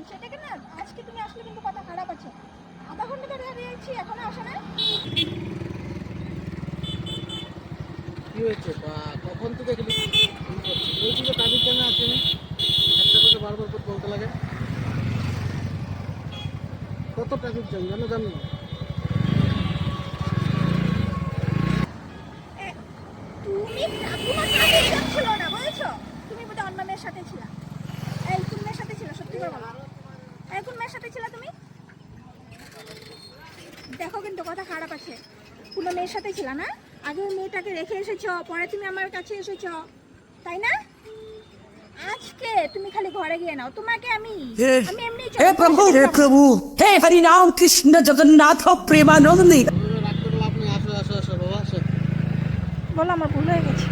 সেটাকে না আজকে তুমি আসলে কিন্তু কথা খারাপ আছে। আধা ঘন্টা ধরে দাঁড়িয়ে আছি, এখনো আসে না। কি হয়েছে বা কখন থেকে গেলি এই যে ট্রাফিক জ্যামে আসেনি একটা কথা বারবার করে বলতে লাগে। কত ট্রাফিক জ্যাম জানো জানো না? এ, তুমি তোমার ট্রাফিক জ্যাম ছিল না, বুঝেছো? তুমি বোধহয় অন্য মেয়ের সাথে ছিলা। এই কোন মেয়ের সাথে ছিল সত্যি করে বলো। এই কোন মেয়ের সাথে ছিলা তুমি? দেখো কিন্তু কথা খারাপ আছে। কোনো মেয়ের সাথে ছিল না? আগে ওই মেয়েটাকে রেখে এসেছো, পরে তুমি আমার কাছে এসেছো, তাই না? আজকে তুমি খালি ঘরে গিয়ে নাও, তোমাকে আমি আমি এমনি हे प्रभु हे हरि नाम कृष्ण जगन्नाथ प्रेमानंदी। রাগ করে লাভ নেই, আসো আসো আসো বাবা আসো। বলো আমার ভুল হয়ে গেছে।